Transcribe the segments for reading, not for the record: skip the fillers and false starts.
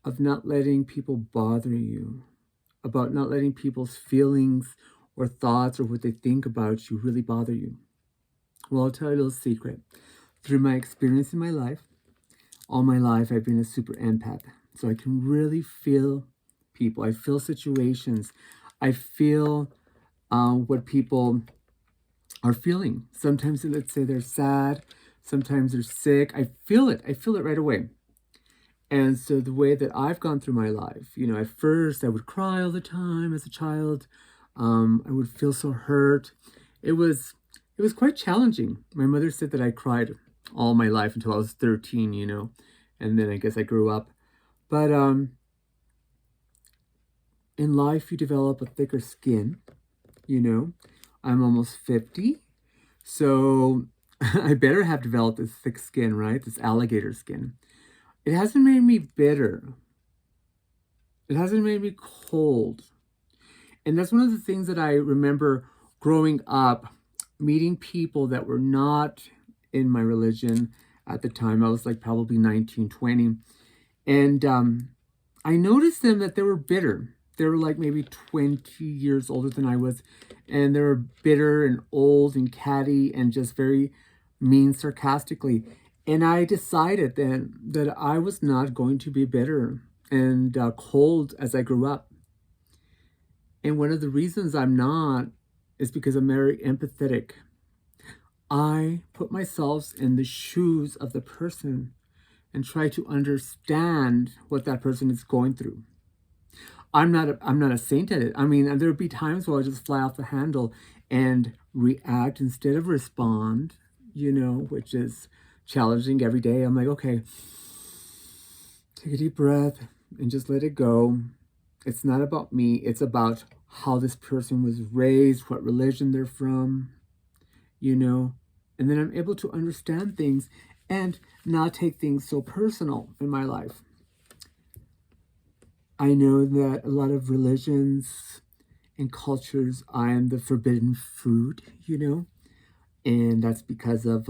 of not letting people bother you, about not letting people's feelings or thoughts or what they think about you really bother you. Well, I'll tell you a little secret. Through my experience in my life, all my life I've been a super empath. So I can really feel people. I feel situations. I feel what people are feeling. Sometimes, let's say they're sad. Sometimes they're sick. I feel it. I feel it right away. And so the way that I've gone through my life, at first I would cry all the time as a child. I would feel so hurt. It was it was quite challenging. My mother said that I cried all my life until I was 13, and then I guess I grew up. But in life, you develop a thicker skin, you know. I'm almost 50, so I better have developed this thick skin, right? This alligator skin. It hasn't made me bitter. It hasn't made me cold. And that's one of the things that I remember growing up, meeting people that were not in my religion at the time. I was like probably 19, 20. And I noticed them that they were bitter. They were like maybe 20 years older than I was. And they were bitter and old and catty and just very mean sarcastically. And I decided then that I was not going to be bitter and cold as I grew up. And one of the reasons I'm not is because I'm very empathetic. I put myself in the shoes of the person and try to understand what that person is going through. I'm not a saint at it. I mean, there'll be times where I'll just fly off the handle and react instead of respond, which is challenging every day. I'm like, okay, take a deep breath and just let it go. It's not about me. It's about how this person was raised, what religion they're from, and then I'm able to understand things and not take things so personal in my life. I know that a lot of religions and cultures, I am the forbidden fruit, and that's because of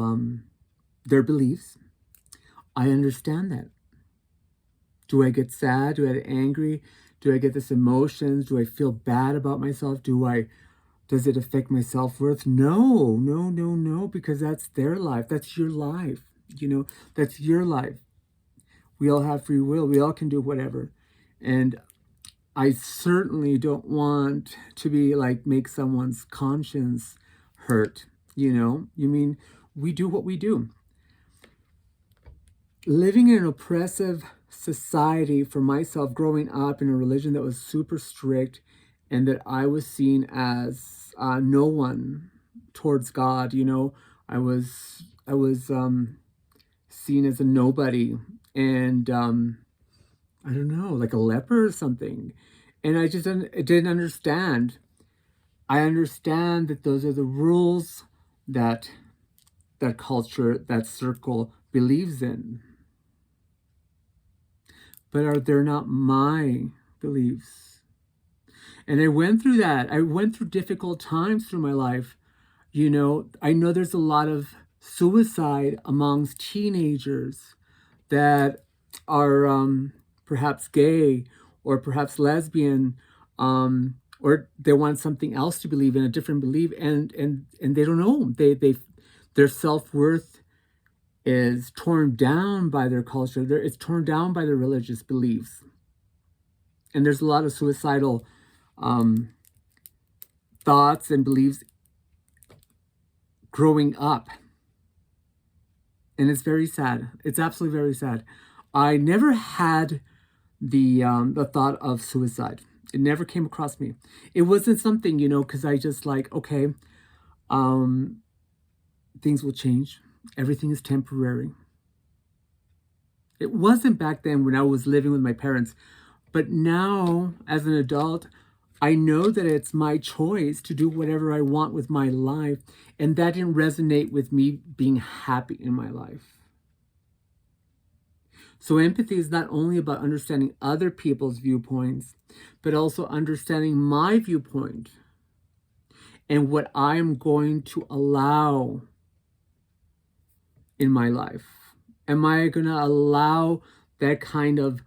their beliefs. I understand that. Do I get sad? Do I get angry? Do I get this emotions? Do I feel bad about myself? Does it affect my self-worth? No, because that's their life. That's your life. That's your life. We all have free will. We all can do whatever. And I certainly don't want to be like, make someone's conscience hurt. We do what we do. Living in an oppressive society for myself, growing up in a religion that was super strict and that I was seen as no one towards God, I was seen as a nobody and I don't know, like a leper or something. And I just didn't understand. I understand that those are the rules that that culture, that circle believes in. But they're not my beliefs. And I went through that. I went through difficult times through my life. I know there's a lot of suicide amongst teenagers that are perhaps gay or perhaps lesbian, or they want something else to believe in, a different belief, and they don't know. Their self-worth is torn down by their culture. It's torn down by their religious beliefs. And there's a lot of suicidal thoughts and beliefs growing up. And it's very sad. It's absolutely very sad. I never had the thought of suicide. It never came across me. It wasn't something, because I just like, okay, things will change. Everything is temporary. It wasn't back then when I was living with my parents. But now, as an adult, I know that it's my choice to do whatever I want with my life. And that didn't resonate with me being happy in my life. So empathy is not only about understanding other people's viewpoints, but also understanding my viewpoint and what I'm going to allow in my life. Am I going to allow that kind of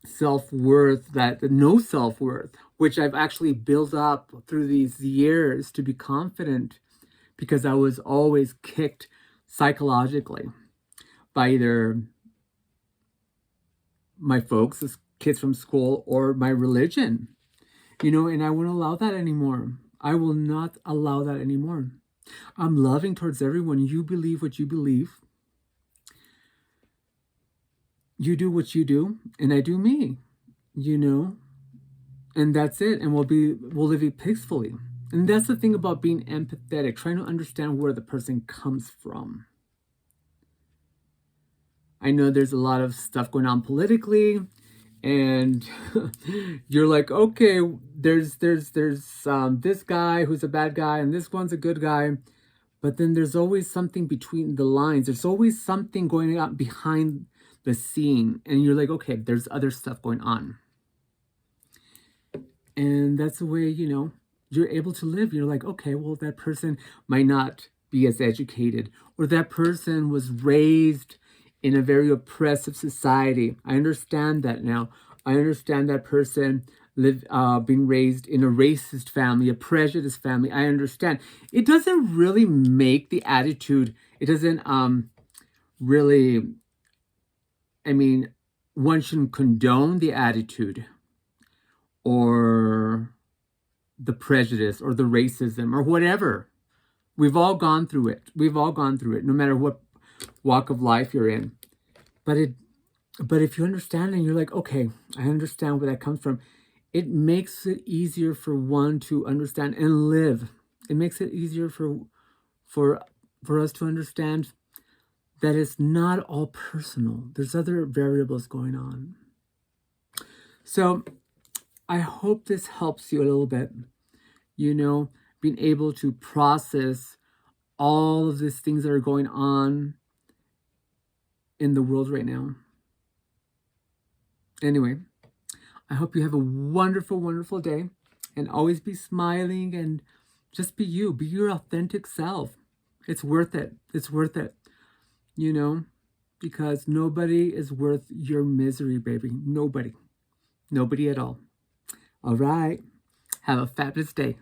self-worth, that no self-worth, which I've actually built up through these years to be confident, because I was always kicked psychologically by either my folks as kids from school or my religion, and I won't allow that anymore. I will not allow that anymore. I'm loving towards everyone. You believe what you believe. You do what you do, and I do me, and that's it. And we'll live it peacefully. And that's the thing about being empathetic, trying to understand where the person comes from. I know there's a lot of stuff going on politically, and you're like, okay, there's this guy who's a bad guy, and this one's a good guy, but then there's always something between the lines. There's always something going on behind the scene, and you're like, okay, there's other stuff going on, and that's the way you're able to live. You're like, okay, well, that person might not be as educated, or that person was raised in a very oppressive society. I understand that now. I understand that person being raised in a racist family, a prejudiced family. I understand. It doesn't really make the attitude. It doesn't really. I mean, one shouldn't condone the attitude or the prejudice or the racism or whatever. We've all gone through it. We've all gone through it, no matter what walk of life you're in. But if you understand and you're like, okay, I understand where that comes from, it makes it easier for one to understand and live. It makes it easier for us to understand that it's not all personal. There's other variables going on. So I hope this helps you a little bit, being able to process all of these things that are going on in the world right now. Anyway, I hope you have a wonderful, wonderful day, and always be smiling and just be you. Be your authentic self. It's worth it. It's worth it, because nobody is worth your misery, baby. Nobody. Nobody at all. All right. Have a fabulous day.